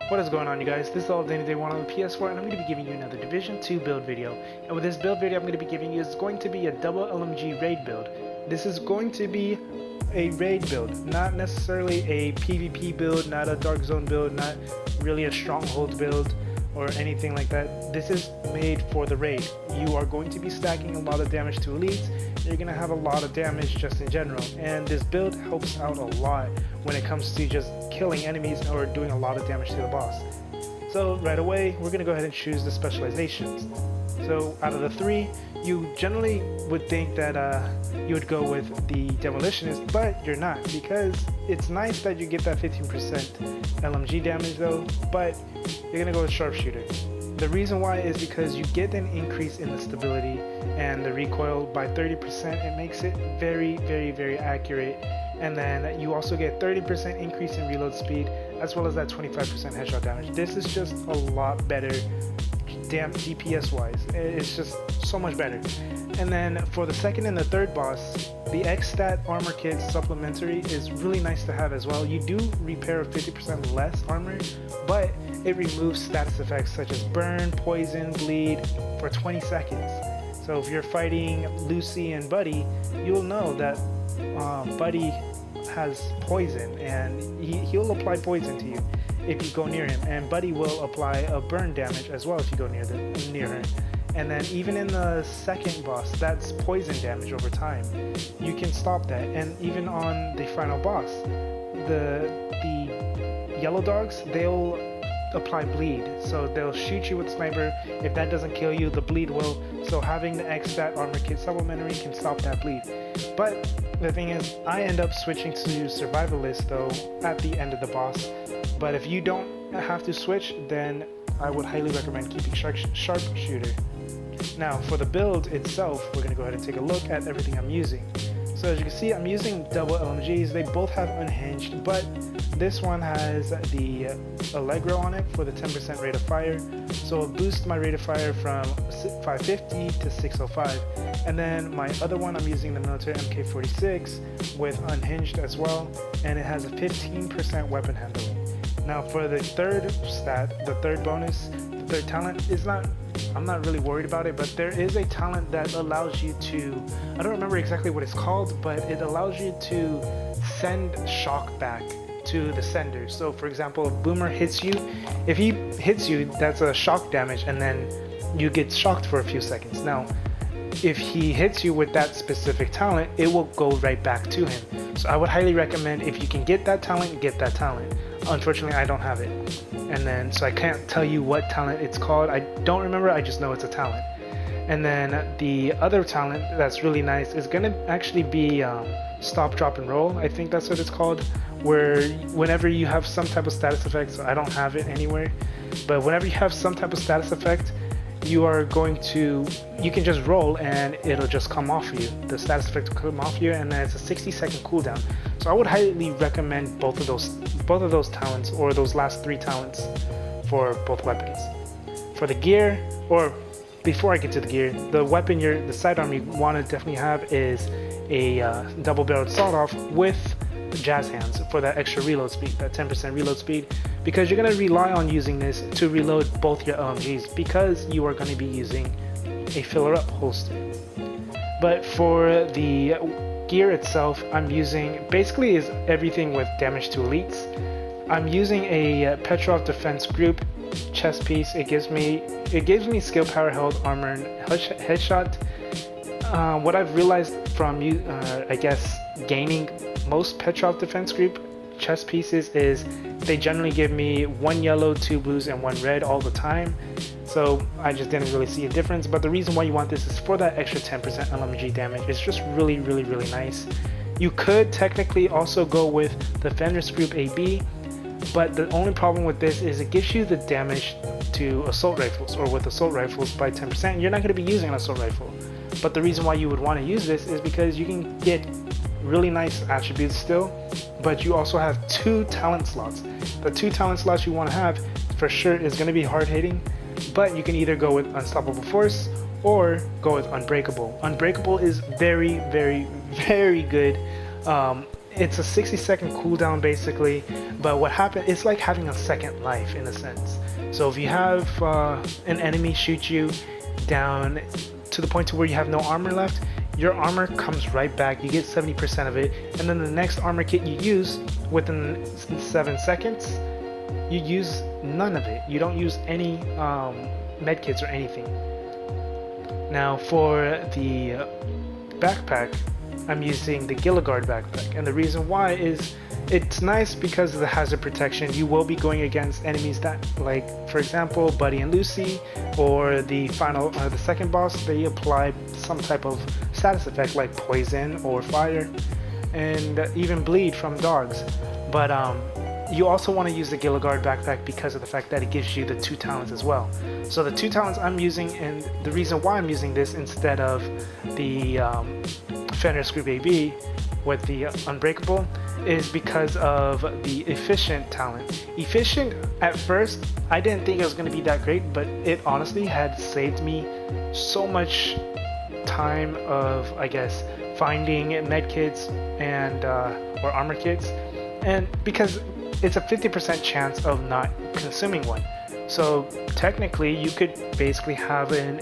What is going on, you guys? This is All Day 1 on the PS4, and I'm going to be giving you another Division 2 build video. And with this build video I'm going to be giving you is going to be a double LMG raid build. This is going to be a raid build, not necessarily a PvP build, not a Dark Zone build, not really a Stronghold build or anything like that. This is made for the raid. You are going to be stacking a lot of damage to elites. You're going to have a lot of damage just in general, and this build helps out a lot when it comes to just killing enemies or doing a lot of damage to the boss. So right away we're going to go ahead and choose the specializations. So out of the three, you generally would think that you would go with the demolitionist, but you're not, because it's nice that you get that 15% LMG damage though, but you're going to go with sharpshooter. The reason why is because you get an increase in the stability and the recoil by 30%. It makes it very accurate, and then you also get 30% increase in reload speed, as well as that 25% headshot damage. This is just a lot better DPS wise. It's just so much better. And then for the second and the third boss, the X-Stat armor kit supplementary is really nice to have as well. You do repair 50% less armor, but it removes status effects such as burn, poison, bleed for 20 seconds. So if you're fighting Lucy and Buddy, you'll know that Buddy has poison, and he'll apply poison to you if you go near him, and Buddy will apply a burn damage as well if you go near her. And then even in the second boss, that's poison damage over time. You can stop that. And even on the final boss, the yellow dogs, they'll apply bleed, so they'll shoot you with sniper. If that doesn't kill you, the bleed will. So having the X-Stat armor kit supplementary can stop that bleed. But the thing is, I end up switching to survivalist though at the end of the boss. But if you don't have to switch, then I would highly recommend keeping sharpshooter. Now for the build itself, we're going to go ahead and take a look at everything I'm using. So as you can see, I'm using double LMGs. They both have unhinged, but this one has the Allegro on it for the 10% rate of fire. So it boosts my rate of fire from 550 to 605. And then my other one, I'm using the military MK46 with unhinged as well, and it has a 15% weapon handling. Now for the third stat, the third bonus, the third talent is not, I'm not really worried about it, but there is a talent that allows you to, I don't remember exactly what it's called, but it allows you to send shock back to the sender. So for example, if Boomer hits you, if he hits you, that's a shock damage, and then you get shocked for a few seconds. Now if he hits you with that specific talent, it will go right back to him. So I would highly recommend, if you can get that talent, get that talent. Unfortunately, I don't have it, and then so I can't tell you what talent it's called. I don't remember, I just know it's a talent. And then the other talent that's really nice is gonna actually be stop, drop, and roll. I think that's what it's called, where whenever you have some type of status effect, so I don't have it anywhere, but whenever you have some type of status effect, you can just roll and it'll just come off you. The status effect will come off you, and then it's a 60-second cooldown. So I would highly recommend both of those talents, or those last three talents, for both weapons. For the gear, or before I get to the gear, the weapon, the sidearm you want to definitely have is a double-barreled sawed-off with jazz hands for that extra reload speed, that 10% reload speed, because you're going to rely on using this to reload both your LMGs, because you are going to be using a filler-up holster. But for the gear itself, I'm using, basically is everything with damage to elites. I'm using a Petrov defense group chest piece. It gives me skill, power, health, armor, and headshot. What I've realized from I guess gaining most Petrov defense group chest pieces is they generally give me 1 yellow, 2 blues, and 1 red all the time. So I just didn't really see a difference. But the reason why you want this is for that extra 10% LMG damage. It's just really nice. You could technically also go with the Fenris group AB, but the only problem with this is it gives you the damage to assault rifles, or with assault rifles by 10%. You're not going to be using an assault rifle. But the reason why you would want to use this is because you can get really nice attributes still, but you also have 2 talent slots. The 2 talent slots you want to have for sure is going to be hard hitting, but you can either go with Unstoppable Force or go with Unbreakable. Unbreakable is very good it's a 60-second cooldown basically, but what happened, it's like having a second life in a sense. So if you have an enemy shoot you down to the point to where you have no armor left, your armor comes right back, you get 70% of it, and then the next armor kit you use within 7 seconds, you use none of it. You don't use any medkits or anything. Now for the backpack, I'm using the Gilligard backpack, and the reason why is it's nice because of the hazard protection. You will be going against enemies that, like for example, Buddy and Lucy, or the second boss. They apply some type of status effect like poison or fire, and even bleed from dogs. But you also want to use the Gilligard backpack because of the fact that it gives you the 2 talents as well. So the 2 talents I'm using, and the reason why I'm using this instead of the Fender Screw Baby with the Unbreakable, is because of the Efficient talent. Efficient, at first, I didn't think it was going to be that great, but it honestly had saved me so much time of, I guess, finding medkits and or armor kits, and because it's a 50% chance of not consuming one. So technically you could basically have an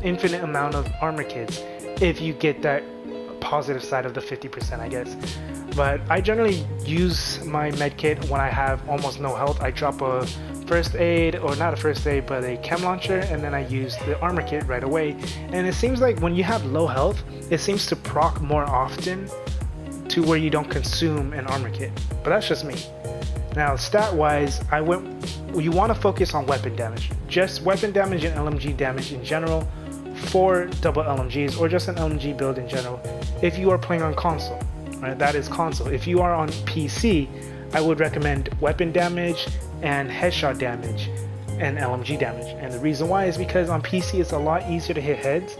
infinite amount of armor kits if you get that positive side of the 50%, I guess. But I generally use my medkit when I have almost no health. I drop a first aid, or not a first aid, but a chem launcher, and then I use the armor kit right away. And it seems like when you have low health, it seems to proc more often to where you don't consume an armor kit. But that's just me. Now stat wise, you want to focus on weapon damage. Just weapon damage and LMG damage in general for double LMGs, or just an LMG build in general if you are playing on console. Right? That is console. If you are on PC, I would recommend weapon damage and headshot damage and LMG damage. And the reason why is because on PC it's a lot easier to hit heads,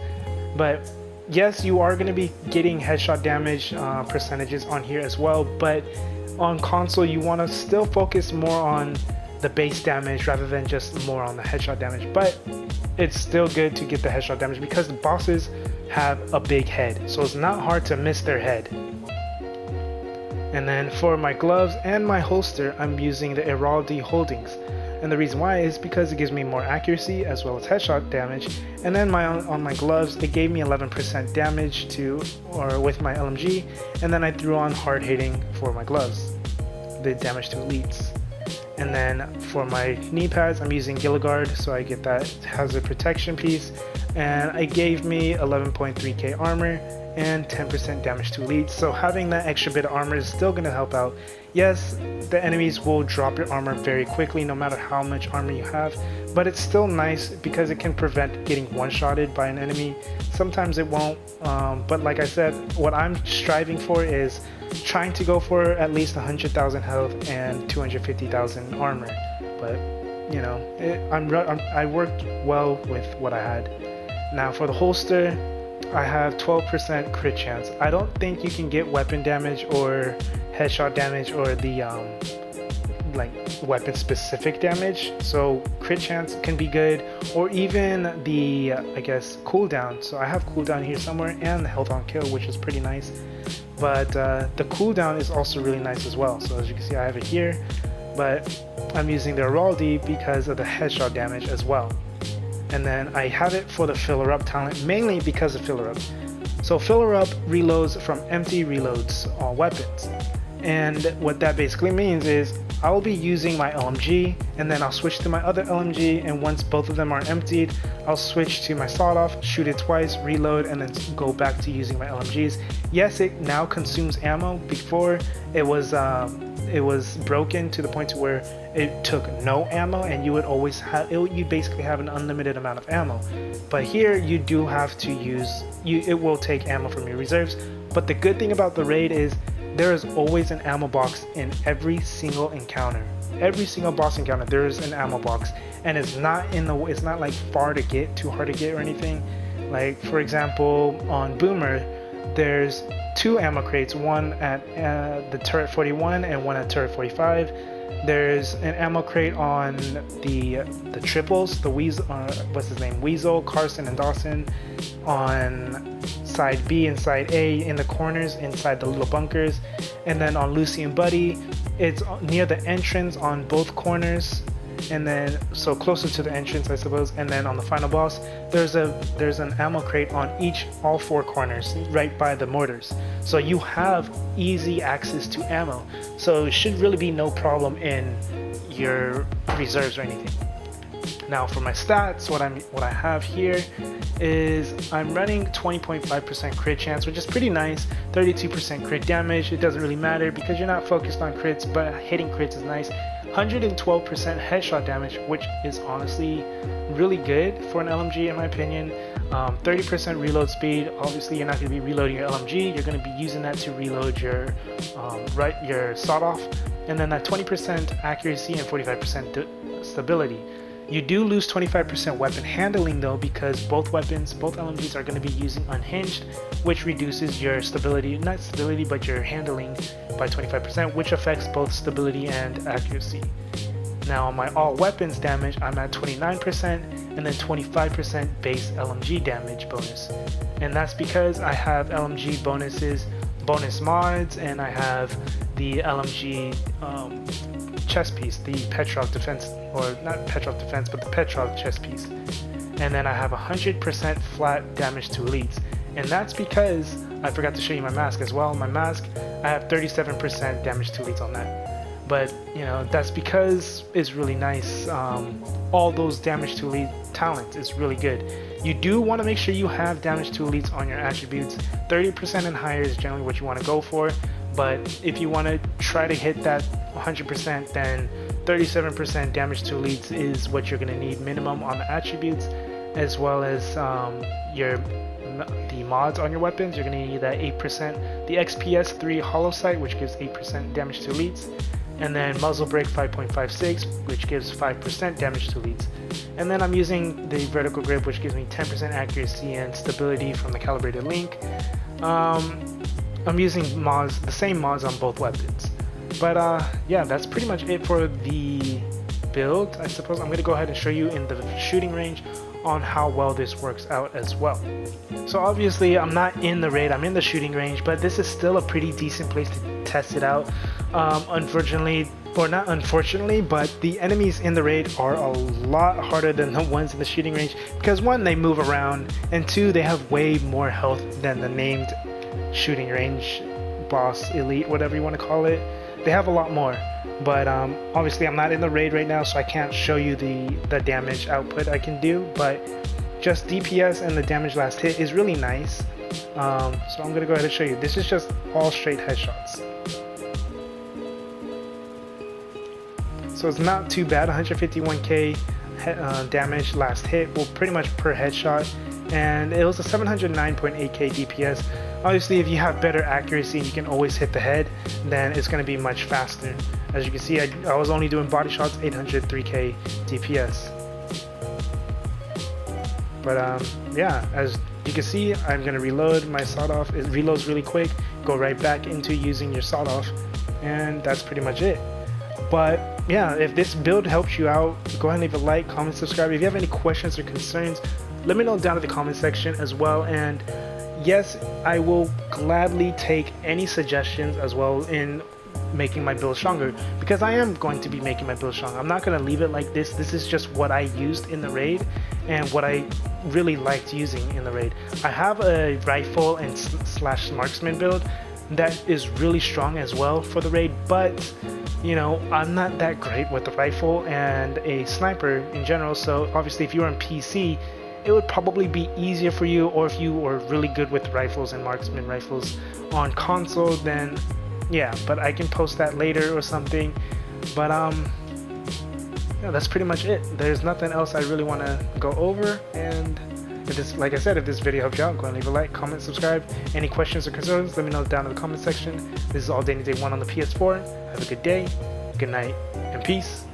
but yes, you are going to be getting headshot damage percentages on here as well, but on console you want to still focus more on the base damage rather than just more on the headshot damage. But it's still good to get the headshot damage because the bosses have a big head, so it's not hard to miss their head. And then for my gloves and my holster, I'm using the Heraldi Holdings, and the reason why is because it gives me more accuracy as well as headshot damage. And then on my gloves, it gave me 11% damage with my LMG, and then I threw on hard hitting for my gloves, the damage to elites. And then for my knee pads, I'm using Gilligard, so I get that hazard protection piece, and it gave me 11.3k armor and 10% damage to elites. So having that extra bit of armor is still going to help out. Yes, the enemies will drop your armor very quickly no matter how much armor you have, but it's still nice because it can prevent getting one-shotted by an enemy. Sometimes it won't, but like I said, what I'm striving for is trying to go for at least 100,000 health and 250,000 armor. But you know, I worked well with what I had. Now for the holster, I have 12% crit chance. I don't think you can get weapon damage or headshot damage or the like weapon specific damage, so crit chance can be good, or even the I guess cooldown. So I have cooldown here somewhere, and the health on kill, which is pretty nice. But the cooldown is also really nice as well. So as you can see, I have it here, but I'm using the Heraldi because of the headshot damage as well. And then I have it for the filler up talent, mainly because of filler up. So filler up reloads from empty reloads on weapons, and what that basically means is I'll be using my LMG, and then I'll switch to my other LMG, and once both of them are emptied, I'll switch to my sawed-off, shoot it twice, reload, and then go back to using my LMGs. Yes, it now consumes ammo. Before it was broken to the point to where it took no ammo, and you would always have you basically have an unlimited amount of ammo. But here you do have to use it will take ammo from your reserves. But the good thing about the raid is there is always an ammo box in every single encounter. Every single boss encounter there is an ammo box, and it's not like far to get, too hard to get or anything. Like for example, on Boomer there's 2 ammo crates, one at the turret 41 and one at turret 45. There's an ammo crate on the triples, the Weasel, what's his name, Weasel, Carson, and Dawson, on side B and side A in the corners inside the little bunkers, and then on Lucy and Buddy it's near the entrance on both corners, and then so closer to the entrance, I suppose. And then on the final boss there's an ammo crate on all 4 corners right by the mortars, so you have easy access to ammo, so it should really be no problem in your reserves or anything. Now for my stats, what I have here is I'm running 20.5% crit chance, which is pretty nice. 32% crit damage. It doesn't really matter because you're not focused on crits, but hitting crits is nice. 112% headshot damage, which is honestly really good for an LMG in my opinion. 30% reload speed. Obviously you're not going to be reloading your LMG, you're going to be using that to reload your sawed-off. And then that 20% accuracy and 45% stability. You do lose 25% weapon handling though, because both LMGs are going to be using unhinged, which reduces your stability, not stability, but your handling by 25%, which affects both stability and accuracy. Now on my all weapons damage, I'm at 29% and then 25% base LMG damage bonus. And that's because I have LMG bonus mods, and I have the LMG chest piece, the Petrov defense, or not Petrov defense, but the Petrov chest piece. And then I have 100% flat damage to elites, and that's because I forgot to show you my mask as well. My mask, I have 37% damage to elites on that, but you know, that's because it's really nice. All those damage to elite talents is really good. You do want to make sure you have damage to elites on your attributes. 30% and higher is generally what you want to go for, but if you want to try to hit that 100%, then 37% damage to elites is what you're going to need minimum on the attributes, as well as the mods on your weapons. You're going to need that 8%, the XPS 3 hollow sight, which gives 8% damage to elites, and then muzzle brake 5.56, which gives 5% damage to elites. And then I'm using the vertical grip, which gives me 10% accuracy and stability from the calibrated link. I'm using the same mods on both weapons. But yeah, that's pretty much it for the build. I suppose I'm going to go ahead and show you in the shooting range on how well this works out as well. So obviously I'm not in the raid, I'm in the shooting range, but this is still a pretty decent place to test it out. Unfortunately, or not unfortunately, but the enemies in the raid are a lot harder than the ones in the shooting range, because 1, they move around, and 2, they have way more health than the named shooting range boss, elite, whatever you want to call it. They have a lot more, but obviously I'm not in the raid right now, so I can't show you the damage output I can do, but just DPS and the damage last hit is really nice. So I'm gonna go ahead and show you. This is just all straight headshots, so it's not too bad. 151k damage last hit, well, pretty much per headshot, and it was a 709.8k DPS. Obviously, if you have better accuracy and you can always hit the head, then it's going to be much faster. As you can see, I was only doing body shots, 803k DPS. But yeah, as you can see, I'm going to reload my sawed-off. It reloads really quick. Go right back into using your sawed-off, and that's pretty much it. But yeah, if this build helps you out, go ahead and leave a like, comment, subscribe. If you have any questions or concerns, let me know down in the comment section as well. And yes, I will gladly take any suggestions as well in making my build stronger, because I am going to be making my build stronger. I'm not going to leave it like this. This is just what I used in the raid and what I really liked using in the raid. I have a rifle and slash marksman build that is really strong as well for the raid, but you know, I'm not that great with the rifle and a sniper in general. So obviously if you're on PC, it would probably be easier for you, or if you were really good with rifles and marksman rifles on console, then yeah, but I can post that later or something. But yeah, that's pretty much it. There's nothing else I really want to go over. And if this, like I said, if this video helped you out, go and leave a like, comment, subscribe. Any questions or concerns, let me know down in the comment section. This is All Day Day 1 on the PS4. Have a good day, good night, and peace.